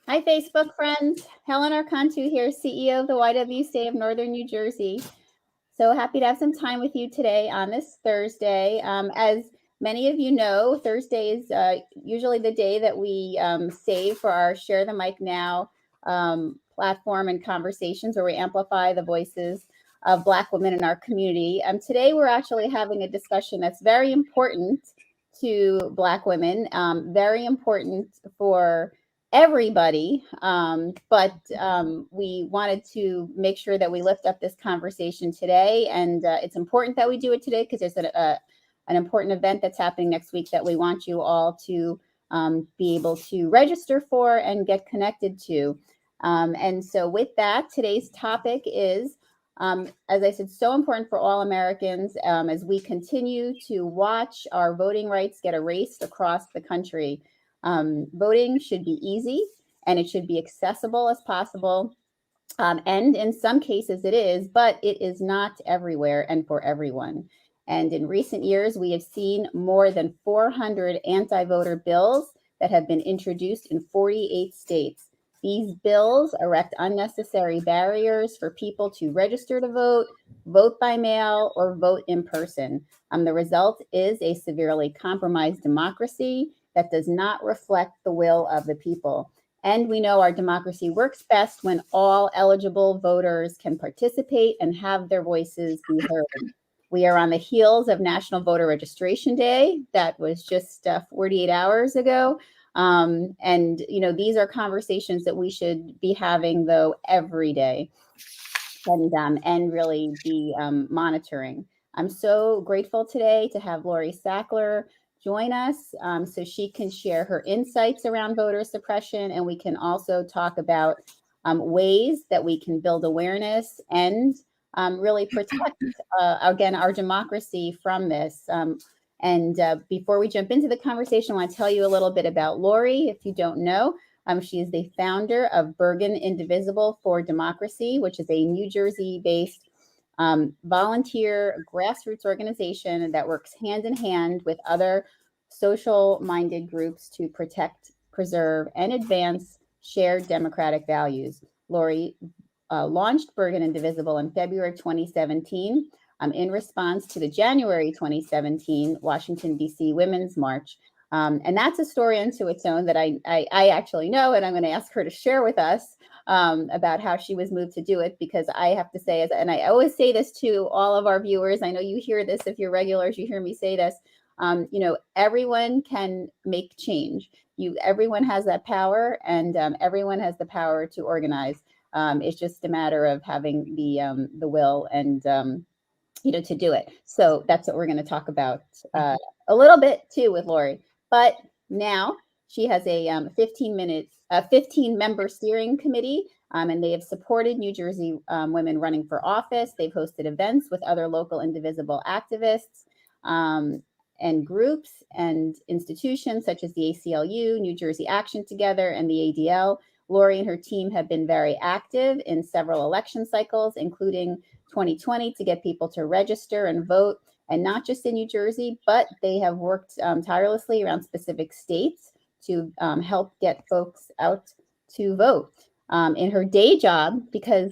Hi, Facebook friends. Helen Archontou here, CEO of the YWCA of Northern New Jersey. So happy to have some time with you today on this Thursday. As many of you know, Thursday is usually the day that we save for our Share the Mic Now platform and conversations where we amplify the voices of Black women in our community. Today, we're actually having a discussion that's very important to Black women, very important for everybody, but we wanted to make sure that we lift up this conversation today, and it's important that we do it today because there's an important event that's happening next week that we want you all to be able to register for and get connected to. And so with that, today's topic is, as I said, so important for all Americans as we continue to watch our voting rights get erased across the country. Voting should be easy and it should be accessible as possible. And in some cases it is, but it is not everywhere and for everyone. And in recent years, we have seen more than 400 anti-voter bills that have been introduced in 48 states. These bills erect unnecessary barriers for people to register to vote, vote by mail, or vote in person. The result is a severely compromised democracy that does not reflect the will of the people. And we know our democracy works best when all eligible voters can participate and have their voices be heard. We are on the heels of National Voter Registration Day. That was just 48 hours ago. And, these are conversations that we should be having, though, every day and really be monitoring. I'm so grateful today to have Lori Sackler join us so she can share her insights around voter suppression, and we can also talk about ways that we can build awareness and really protect, again, our democracy from this. And before we jump into the conversation, I want to tell you a little bit about Lori, if you don't know. She is the founder of Bergen Indivisible for Democracy, which is a New Jersey-based volunteer grassroots organization that works hand in hand with other social-minded groups to protect, preserve, and advance shared democratic values. Lori launched Bergen Indivisible in February 2017 in response to the January 2017 Washington, D.C. Women's March. And that's a story unto its own that I actually know, and I'm going to ask her to share with us about how she was moved to do it, because I have to say, and I always say this to all of our viewers, I know you hear this, if you're regulars, you hear me say this, everyone can make change. Everyone has that power, and everyone has the power to organize. It's just a matter of having the will and to do it. So that's what we're going to talk about a little bit too with Lori. But now she has a 15-member steering committee, and they have supported New Jersey women running for office. They've hosted events with other local Indivisible activists and groups and institutions such as the ACLU, New Jersey Action Together, and the ADL. Lori and her team have been very active in several election cycles, including 2020, to get people to register and vote, and not just in New Jersey, but they have worked tirelessly around specific states to help get folks out to vote. In her day job, because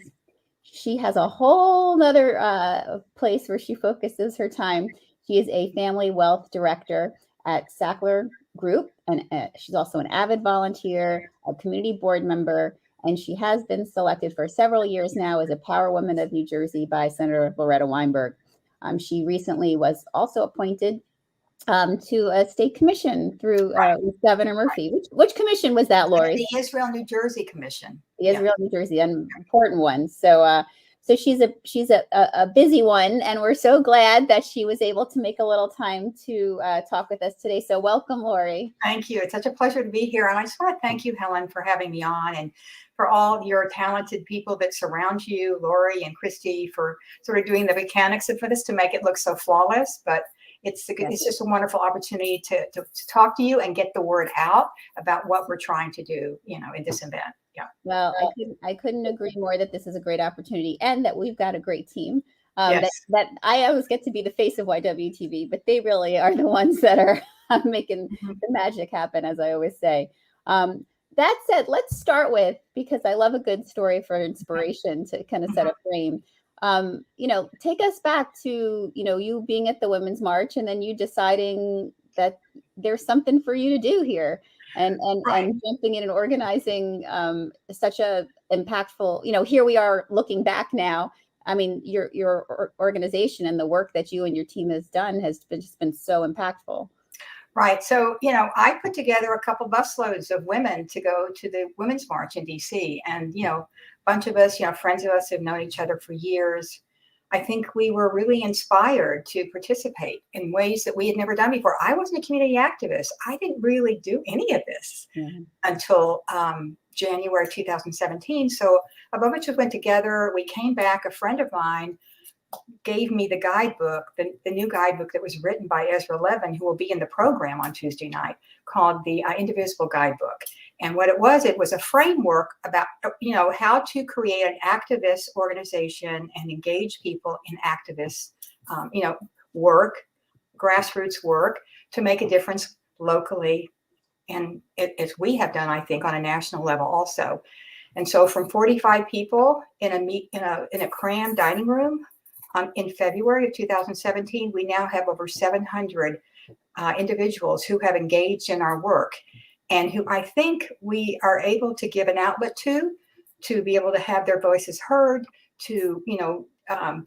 she has a whole other place where she focuses her time, she is a family wealth director at Sackler Group, and she's also an avid volunteer, a community board member, and she has been selected for several years now as a Power Woman of New Jersey by Senator Loretta Weinberg. She recently was also appointed to a state commission through Governor Murphy. Which commission was that, Lori? The Israel New Jersey Commission. The Israel New Jersey, an important one. So she's a busy one, and we're so glad that she was able to make a little time to talk with us today. So welcome, Lori. Thank you. It's such a pleasure to be here. And I just want to thank you, Helen, for having me on, and for all your talented people that surround you, Laurie and Christy, for sort of doing the mechanics of this to make it look so flawless. But it's just a wonderful opportunity to talk to you and get the word out about what we're trying to do, in this event. Yeah. Well, I couldn't agree more that this is a great opportunity, and that we've got a great team. Yes. That I always get to be the face of YWTV, but they really are the ones that are making the magic happen, as I always say. that said, let's start with, because I love a good story for inspiration to kind of set a frame. Take us back to, you being at the Women's March and then you deciding that there's something for you to do here and jumping in and organizing such a impactful, here we are looking back now. I mean, your organization and the work that you and your team has done has just been so impactful. Right. So, I put together a couple busloads of women to go to the Women's March in DC. And, a bunch of us, friends of us who've known each other for years. I think we were really inspired to participate in ways that we had never done before. I wasn't a community activist. I didn't really do any of this until January 2017. So a bunch of us went together. We came back. A friend of mine gave me the guidebook, the new guidebook that was written by Ezra Levin, who will be in the program on Tuesday night, called the Indivisible guidebook. And what it was a framework about, how to create an activist organization and engage people in activist, work, grassroots work to make a difference locally. And as we have done, I think, on a national level also. And so from 45 people in a crammed dining room, in February of 2017, we now have over 700 individuals who have engaged in our work and who I think we are able to give an outlet to be able to have their voices heard, to,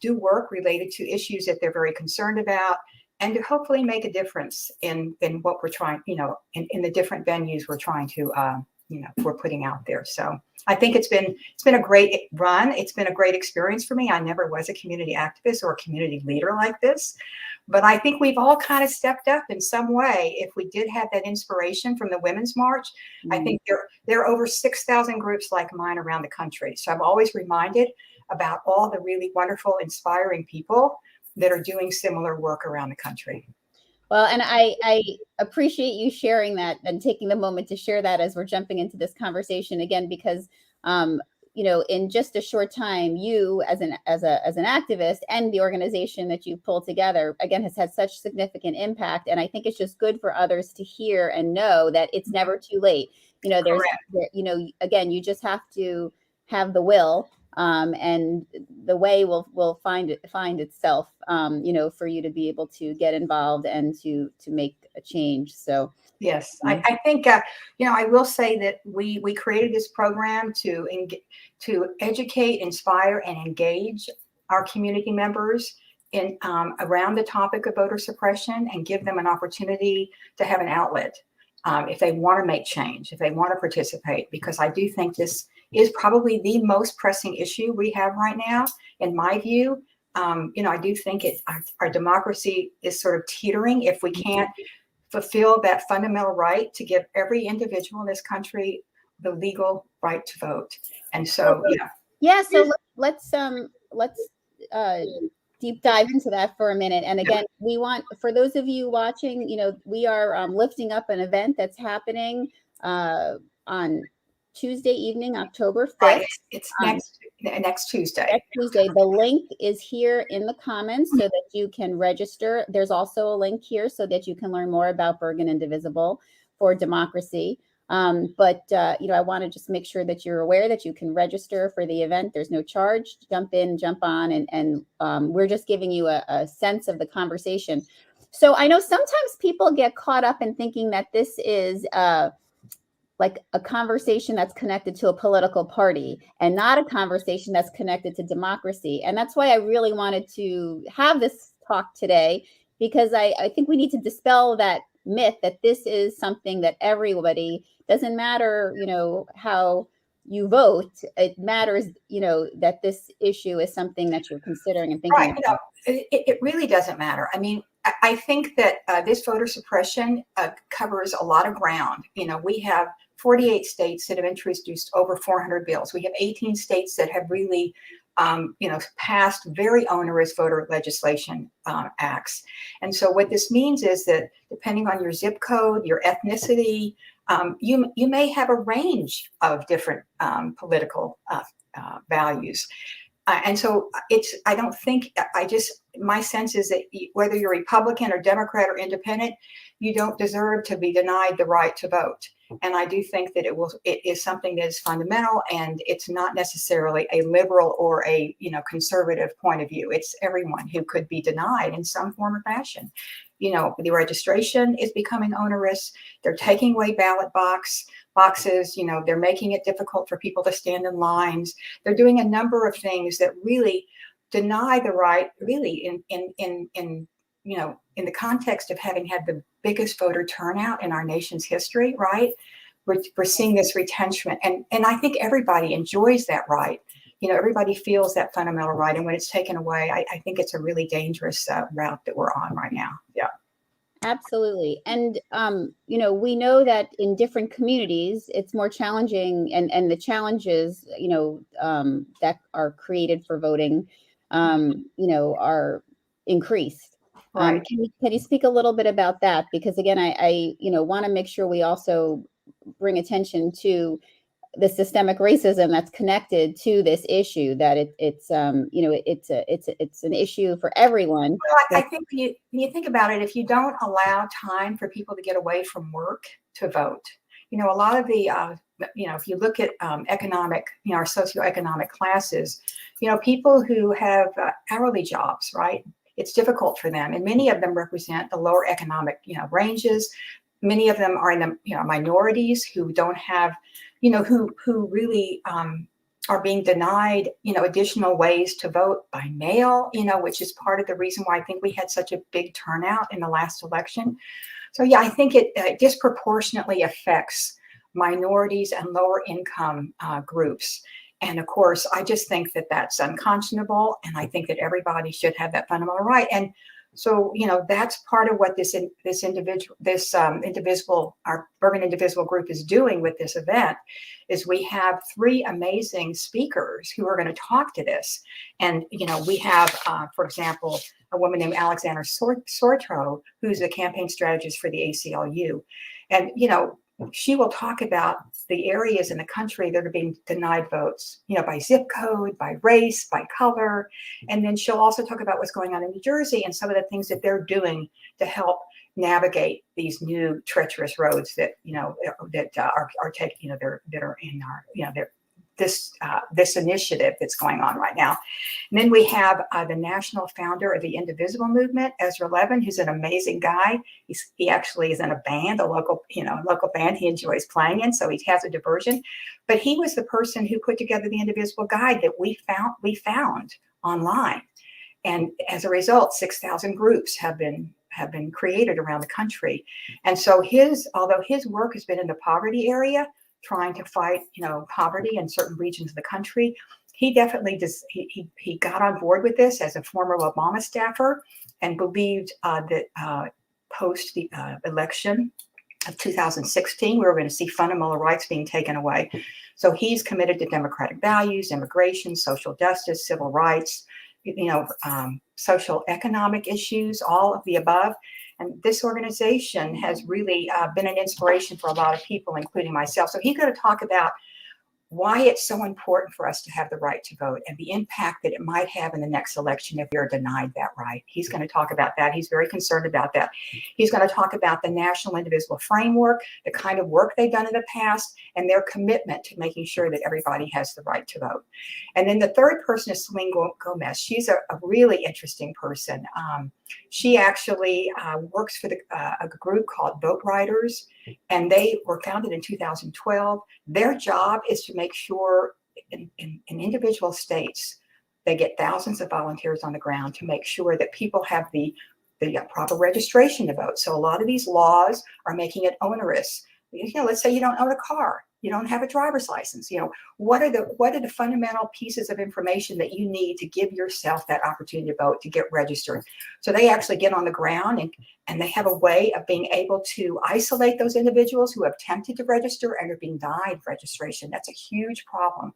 do work related to issues that they're very concerned about, and to hopefully make a difference in what we're trying, in the different venues we're trying to, we're putting out there. So I think it's been a great run. It's been a great experience for me. I never was a community activist or a community leader like this, but I think we've all kind of stepped up in some way. If we did have that inspiration from the Women's March, I think there are over 6,000 groups like mine around the country. So I'm always reminded about all the really wonderful, inspiring people that are doing similar work around the country. Well, and I appreciate you sharing that and taking the moment to share that as we're jumping into this conversation again, because, in just a short time, you as an activist and the organization that you pulled together, again, has had such significant impact. And I think it's just good for others to hear and know that it's never too late. Again, you just have to have the will. And the way will find itself, for you to be able to get involved and to make a change. So yes, I think I will say that we created this program to educate, inspire, and engage our community members in around the topic of voter suppression and give them an opportunity to have an outlet if they want to make change, if they want to participate, because I do think this is probably the most pressing issue we have right now, in my view. I do think our democracy is sort of teetering if we can't fulfill that fundamental right to give every individual in this country the legal right to vote. And so, So let's deep dive into that for a minute. And again, we want, for those of you watching, we are lifting up an event that's happening on Tuesday evening, October 5th. Right. It's next Tuesday. Next Tuesday. The link is here in the comments so that you can register. There's also a link here so that you can learn more about Bergen Indivisible for democracy. I want to just make sure that you're aware that you can register for the event. There's no charge. Jump in, jump on, and we're just giving you a sense of the conversation. So I know sometimes people get caught up in thinking that this is like a conversation that's connected to a political party and not a conversation that's connected to democracy. And that's why I really wanted to have this talk today, because I think we need to dispel that myth that this is something that everybody, doesn't matter, how you vote, it matters, that this issue is something that you're considering and thinking about. It really doesn't matter. I mean, I think that this voter suppression covers a lot of ground. We have 48 states that have introduced over 400 bills. We have 18 states that have really, passed very onerous voter legislation acts. And so what this means is that depending on your zip code, your ethnicity, you may have a range of different political values. And so my sense is that whether you're Republican or Democrat or independent, you don't deserve to be denied the right to vote. And I do think that it is something that is fundamental, and it's not necessarily a liberal or a conservative point of view. It's everyone who could be denied in some form or fashion. The registration is becoming onerous. They're taking away ballot boxes. They're making it difficult for people to stand in lines. They're doing a number of things that really deny the right, really in the context of having had the biggest voter turnout in our nation's history, right? We're seeing this retrenchment, and I think everybody enjoys that right. Everybody feels that fundamental right, and when it's taken away, I think it's a really dangerous route that we're on right now. Yeah. Absolutely. And, we know that in different communities, it's more challenging, and the challenges, that are created for voting, are increased. Right. Can you speak a little bit about that? Because again, I want to make sure we also bring attention to the systemic racism that's connected to this issue, that it's an issue for everyone. Well, I think when you think about it, if you don't allow time for people to get away from work to vote, a lot of the, if you look at economic, our socioeconomic classes, people who have hourly jobs, right? It's difficult for them, and many of them represent the lower economic, ranges. Many of them are in the, minorities who don't have, who really are being denied, additional ways to vote by mail, which is part of the reason why I think we had such a big turnout in the last election. So yeah, I think it disproportionately affects minorities and lower income groups. And of course, I just think that that's unconscionable, and I think that everybody should have that fundamental right. And so, that's part of what this Indivisible, our Bergen Indivisible group is doing with this event, is we have 3 amazing speakers who are going to talk to this. And, we have, for example, a woman named Alexandra Sorto, who's a campaign strategist for the ACLU. And, she will talk about the areas in the country that are being denied votes, by zip code, by race, by color. And then she'll also talk about what's going on in New Jersey and some of the things that they're doing to help navigate these new treacherous roads that, that are taking, that are in our, this initiative that's going on right now. And then we have the national founder of the Indivisible movement, Ezra Levin, who's an amazing guy. He actually is in a band, a local band he enjoys playing in, so he has a diversion. But he was the person who put together the Indivisible guide that we found online. And as a result, 6,000 groups have been created around the country. And so although his work has been in the poverty area, trying to fight, poverty in certain regions of the country, he definitely he got on board with this as a former Obama staffer, and believed that post the election of 2016, we were going to see fundamental rights being taken away. So he's committed to democratic values, immigration, social justice, civil rights, social economic issues, all of the above. And this organization has really been an inspiration for a lot of people, including myself. So he's going to talk about why it's so important for us to have the right to vote and the impact that it might have in the next election if we are denied that right. He's going to talk about that. He's very concerned about that. He's going to talk about the National Indivisible Framework, the kind of work they've done in the past, and their commitment to making sure that everybody has the right to vote. And then the third person is Celine Gomez. She's a really interesting person. She actually works for a group called Vote Riders, and they were founded in 2012. Their job is to make sure in individual states, they get thousands of volunteers on the ground to make sure that people have the proper registration to vote. So a lot of these laws are making it onerous. Let's say you don't own a car, you don't have a driver's license. What are the fundamental pieces of information that you need to give yourself that opportunity to vote, to get registered? So they actually get on the ground, and they have a way of being able to isolate those individuals who have attempted to register and are being denied registration. That's a huge problem.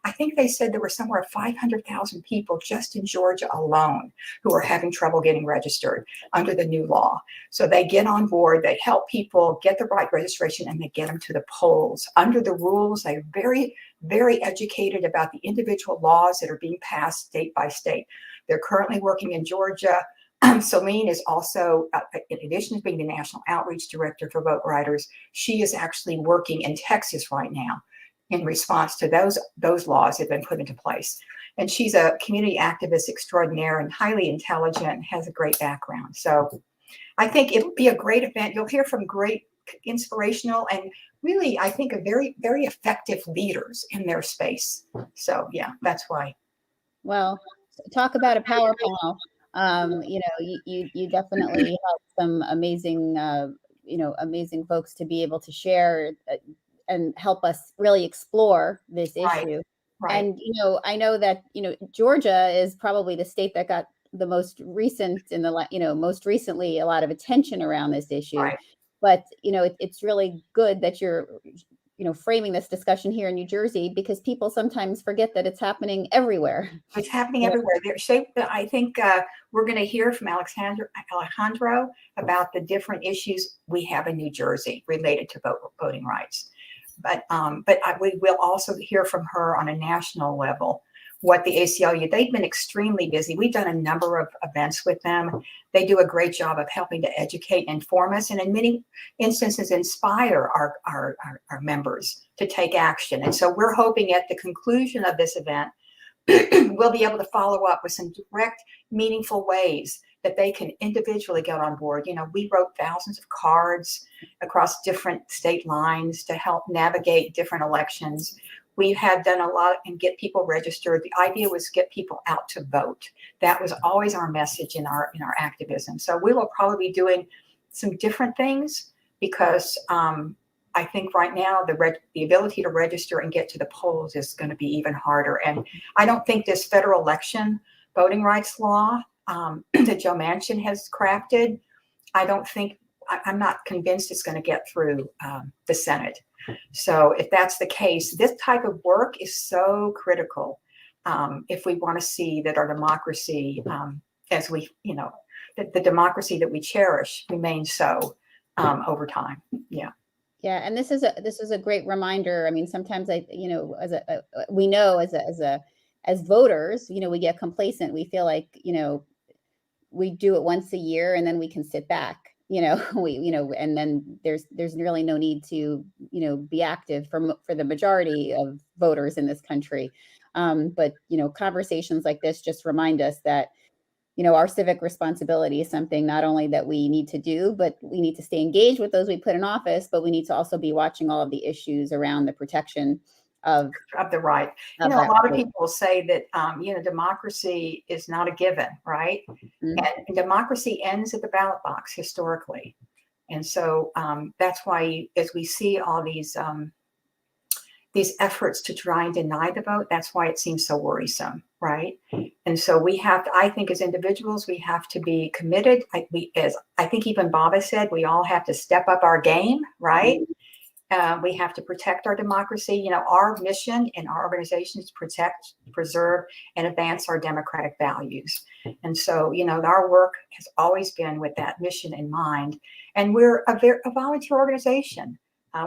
I think they said there were somewhere 500,000 people just in Georgia alone who are having trouble getting registered under the new law. So they get on board, they help people get the right registration, and they get them to the polls. Under the rules, they're very, very educated about the individual laws that are being passed state by state. They're currently working in Georgia Celine is also, in addition to being the National Outreach Director for Vote Riders, she is actually working in Texas right now in response to those laws that have been put into place. And she's a community activist extraordinaire and highly intelligent and has a great background. So I think it'll be a great event. You'll hear from great, inspirational, and really, I think, a very, very effective leaders in their space. So yeah, that's why. Well, talk about a power panel. You definitely have some amazing, amazing folks to be able to share and help us really explore this issue. Right. And, I know that, Georgia is probably the state that got the most recent most recently a lot of attention around this issue. Right. But, it's really good that you're, framing this discussion here in New Jersey, because people sometimes forget that it's happening everywhere. It's happening everywhere. I think we're going to hear from Alejandro about the different issues we have in New Jersey related to voting rights. But we will also hear from her on a national level what the ACLU, they've been extremely busy. We've done a number of events with them. They do a great job of helping to educate and inform us, and in many instances inspire our members to take action. And so we're hoping at the conclusion of this event, we'll be able to follow up with some direct, meaningful ways that they can individually get on board. We wrote thousands of cards across different state lines to help navigate different elections. We have done a lot and get people registered. The idea was get people out to vote. That was always our message in our activism. So we will probably be doing some different things, because I think right now the ability to register and get to the polls is going to be even harder. And I don't think this federal election voting rights law that Joe Manchin has crafted, I'm not convinced it's going to get through the Senate. So if that's the case, this type of work is so critical if we want to see that our democracy, the democracy that we cherish remains so over time. Yeah. Yeah, and this is a great reminder. I mean, sometimes as voters, we get complacent. We feel like, we do it once a year and then we can sit back. And then there's really no need to, be active for the majority of voters in this country. But, conversations like this just remind us that, our civic responsibility is something not only that we need to do, but we need to stay engaged with those we put in office, but we need to also be watching all of the issues around the protection of the right. A lot of people say that, democracy is not a given, right? Mm-hmm. And democracy ends at the ballot box historically. And so that's why, as we see all these efforts to try and deny the vote, that's why it seems so worrisome, right? And so we have to, I think as individuals, we have to be committed. As I think even Baba said, we all have to step up our game, right? We have to protect our democracy. Our mission in our organization is protect, preserve, and advance our democratic values. And so, our work has always been with that mission in mind. And we're a volunteer organization.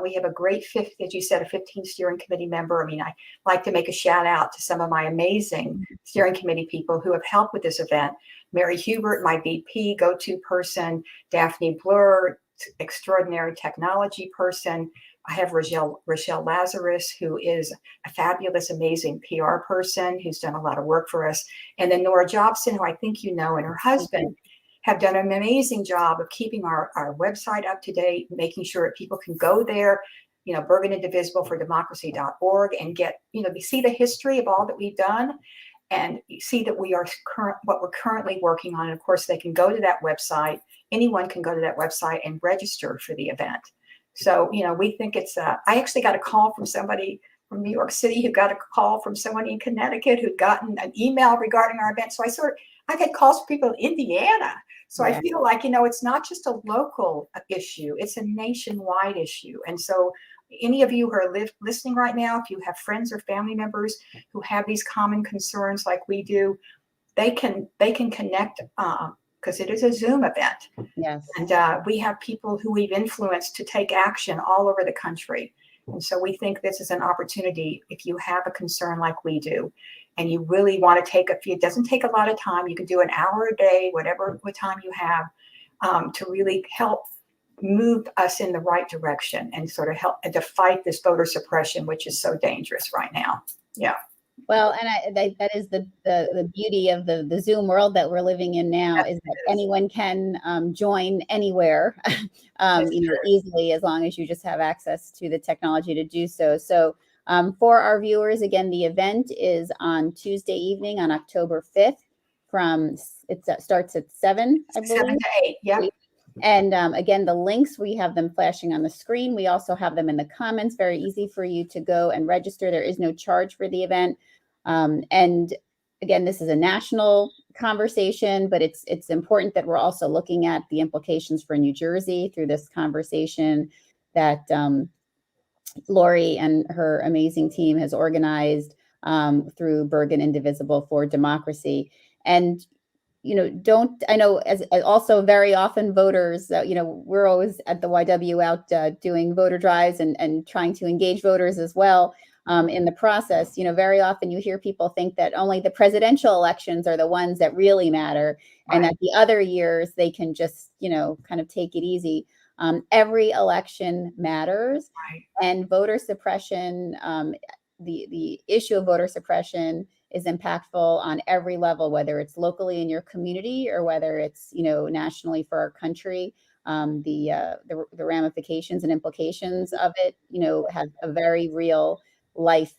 We have a great as you said, a 15 steering committee member. I mean, I like to make a shout out to some of my amazing steering committee people who have helped with this event. Mary Hubert, my VP, go-to person, Daphne Blur, extraordinary technology person. I have Rochelle Lazarus, who is a fabulous, amazing PR person who's done a lot of work for us. And then Nora Jobson, who I think and her husband have done an amazing job of keeping our website up to date, making sure that people can go there, Bergen Indivisible for democracy.org, and get, see the history of all that we've done, and see that we are what we're currently working on. And of course, they can go to that website. Anyone can go to that website and register for the event. So, we think it's, I actually got a call from somebody from New York City who got a call from someone in Connecticut who'd gotten an email regarding our event. So I get calls from people in Indiana. So yeah. I feel like, it's not just a local issue, it's a nationwide issue. And so any of you who are listening right now, if you have friends or family members who have these common concerns like we do, they can connect, because it is a Zoom event. Yes. And we have people who we've influenced to take action all over the country. And so we think this is an opportunity, if you have a concern like we do, and you really want to take it doesn't take a lot of time. You can do an hour a day, what time you have, to really help move us in the right direction and sort of help to fight this voter suppression, which is so dangerous right now. Yeah. Well, and that is the beauty of the Zoom world that we're living in now, is that anyone can join anywhere, easily, as long as you just have access to the technology to do so. So for our viewers, again, the event is on Tuesday evening on October 5th it starts at 7, I believe. 7 to 8, yeah. And again, the links, we have them flashing on the screen. We also have them in the comments, very easy for you to go and register. There is no charge for the event. And again, this is a national conversation, but it's important that we're also looking at the implications for New Jersey through this conversation that Laurie and her amazing team has organized through Bergen Indivisible for Democracy. And I know as also very often voters, we're always at the YW out doing voter drives and trying to engage voters as well in the process. Very often you hear people think that only the presidential elections are the ones that really matter, and that the other years they can just, kind of take it easy. Every election matters, and voter suppression, the issue of voter suppression is impactful on every level, whether it's locally in your community or whether it's, nationally for our country. The ramifications and implications of it, have a very real life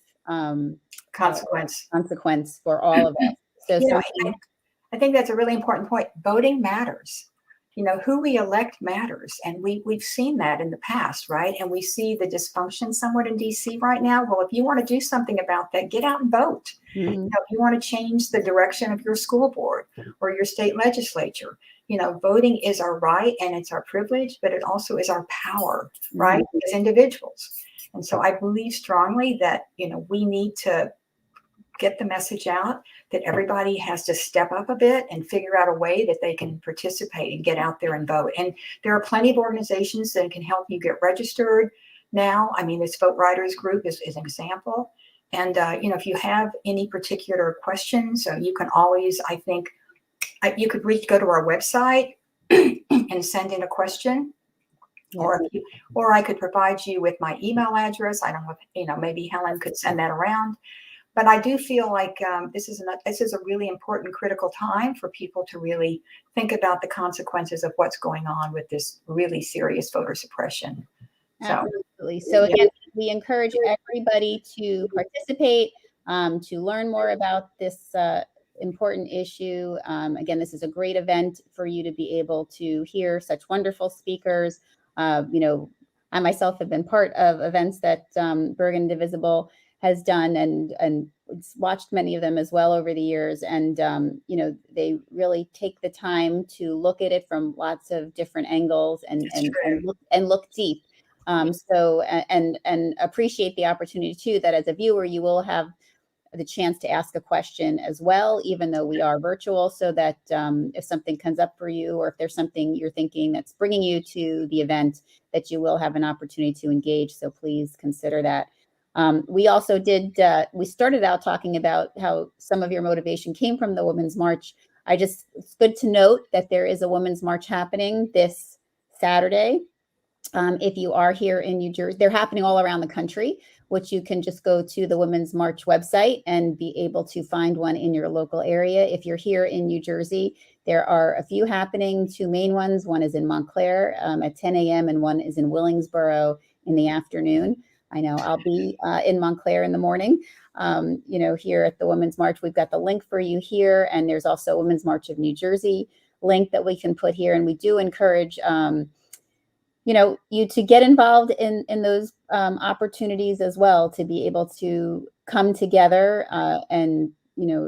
consequence for all of us. So I think that's a really important point. Voting matters. Who we elect matters. And we've seen that in the past, right? And we see the dysfunction somewhat in DC right now. Well, if you want to do something about that, get out and vote. Mm-hmm. If you want to change the direction of your school board or your state legislature, voting is our right and it's our privilege, but it also is our power, right? Mm-hmm. As individuals. And so I believe strongly that, we need to get the message out that everybody has to step up a bit and figure out a way that they can participate and get out there and vote. And there are plenty of organizations that can help you get registered now. I mean, this Vote Riders group is an example. And, if you have any particular questions, you can always, I think, you could go to our website and send in a question. Or I could provide you with my email address. I don't know if, maybe Helen could send that around. But I do feel like this is a really important, critical time for people to really think about the consequences of what's going on with this really serious voter suppression. Absolutely. So again, we encourage everybody to participate, to learn more about this important issue. Again, this is a great event for you to be able to hear such wonderful speakers. I myself have been part of events that Bergen Indivisible has done and watched many of them as well over the years. And, they really take the time to look at it from lots of different angles and look deep. And appreciate the opportunity too, that as a viewer, you will have the chance to ask a question as well, even though we are virtual, so that if something comes up for you, or if there's something you're thinking that's bringing you to the event, that you will have an opportunity to engage. So please consider that. We also we started out talking about how some of your motivation came from the Women's March. It's good to note that there is a Women's March happening this Saturday. If you are here in New Jersey, they're happening all around the country, which you can just go to the Women's March website and be able to find one in your local area. If you're here in New Jersey, there are a few happening, 2 main ones. One is in Montclair at 10 a.m. and one is in Willingsboro in the afternoon. I know I'll be in Montclair in the morning. Here at the Women's March, we've got the link for you here. And there's also Women's March of New Jersey link that we can put here. And we do encourage, you to get involved in those opportunities as well, to be able to come together and,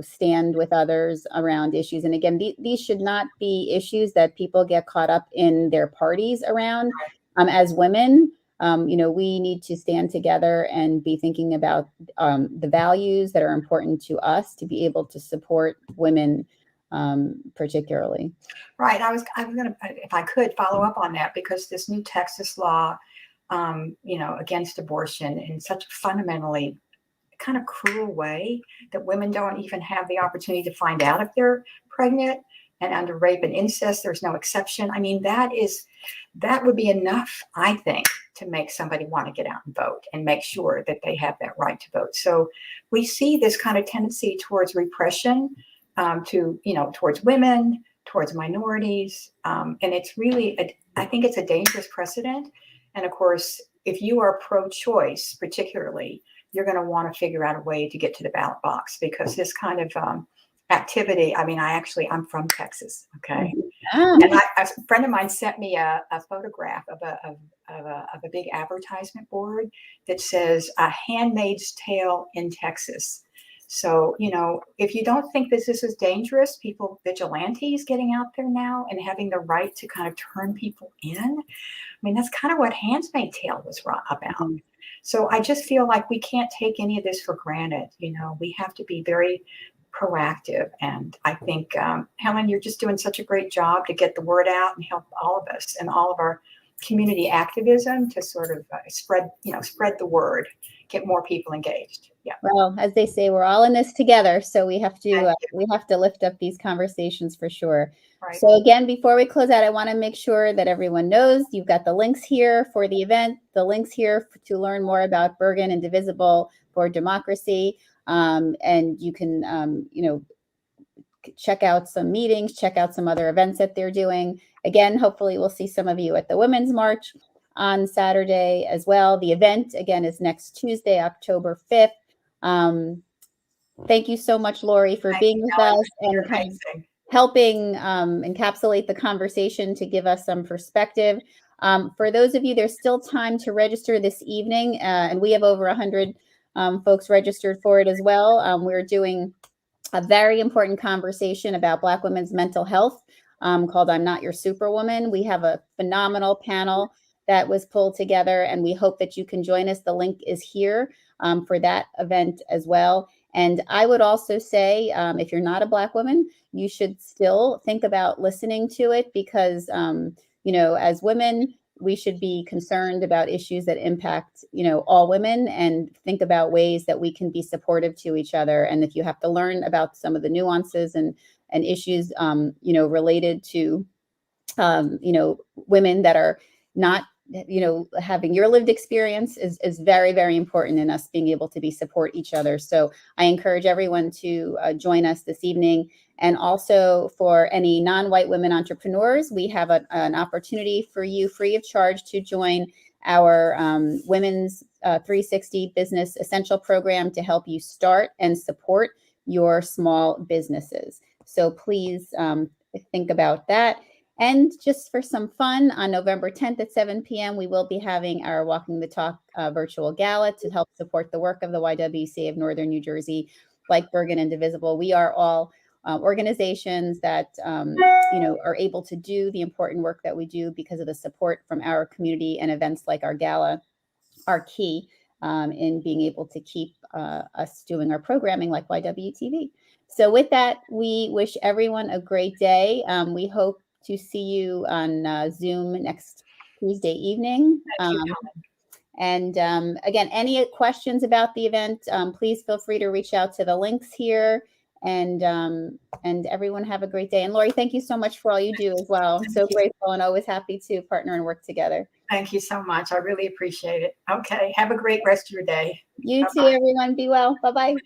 stand with others around issues. And again, these should not be issues that people get caught up in their parties around. As women, we need to stand together and be thinking about the values that are important to us to be able to support women, particularly. Right. I was going to, if I could, follow up on that, because this new Texas law against abortion in such a fundamentally kind of cruel way that women don't even have the opportunity to find out if they're pregnant. And under rape and incest, there's no exception. I mean, that would be enough, I think, to make somebody want to get out and vote and make sure that they have that right to vote. So we see this kind of tendency towards repression, towards women, towards minorities. And it's really, I think it's a dangerous precedent. And of course, if you are pro-choice, particularly, you're going to want to figure out a way to get to the ballot box, because this kind of activity, I mean, I'm from Texas, okay? And a friend of mine sent me a photograph of a big advertisement board that says A Handmaid's Tale in Texas. So, if you don't think this is dangerous, vigilantes getting out there now and having the right to kind of turn people in, I mean, that's kind of what Handmaid's Tale was about. So I just feel like we can't take any of this for granted. We have to be very proactive. And I think, Helen, you're just doing such a great job to get the word out and help all of us and all of our community activism to sort of spread the word, get more people engaged. Yeah. Well, as they say, we're all in this together. So we have to lift up these conversations for sure. Right. So again, before we close out, I want to make sure that everyone knows you've got the links here for the event, the links here to learn more about Bergen Indivisible for Democracy. And you can, check out some meetings, check out some other events that they're doing. Again, hopefully we'll see some of you at the Women's March on Saturday as well. The event, again, is next Tuesday, October 5th. Thank you so much, Lori, for being with us and kind of helping encapsulate the conversation to give us some perspective. For those of you, there's still time to register this evening, and we have over 100 folks registered for it as well. We're doing a very important conversation about Black women's mental health called I'm Not Your Superwoman. We have a phenomenal panel that was pulled together, and we hope that you can join us. The link is here for that event as well. And I would also say, if you're not a Black woman, you should still think about listening to it, because, as women, we should be concerned about issues that impact, all women, and think about ways that we can be supportive to each other. And if you have to learn about some of the nuances and issues, related to, women that are not, having your lived experience is very, very important in us being able to support each other. So I encourage everyone to join us this evening. And also for any non-white women entrepreneurs, we have an opportunity for you free of charge to join our Women's 360 Business Essential Program to help you start and support your small businesses. So please think about that. And just for some fun, on November 10th at 7 p.m., we will be having our Walking the Talk virtual gala to help support the work of the YWCA of Northern New Jersey, like Bergen Indivisible. We are all organizations that, are able to do the important work that we do because of the support from our community, and events like our gala are key in being able to keep us doing our programming like YWTV. So with that, we wish everyone a great day. We hope to see you on Zoom next Tuesday evening. And again, any questions about the event, please feel free to reach out to the links here. And everyone have a great day. And Lori, thank you so much for all you do as well. So grateful and always happy to partner and work together. Thank you so much. I really appreciate it. Okay. Have a great rest of your day. You too, everyone. Be well. Bye-bye. Bye.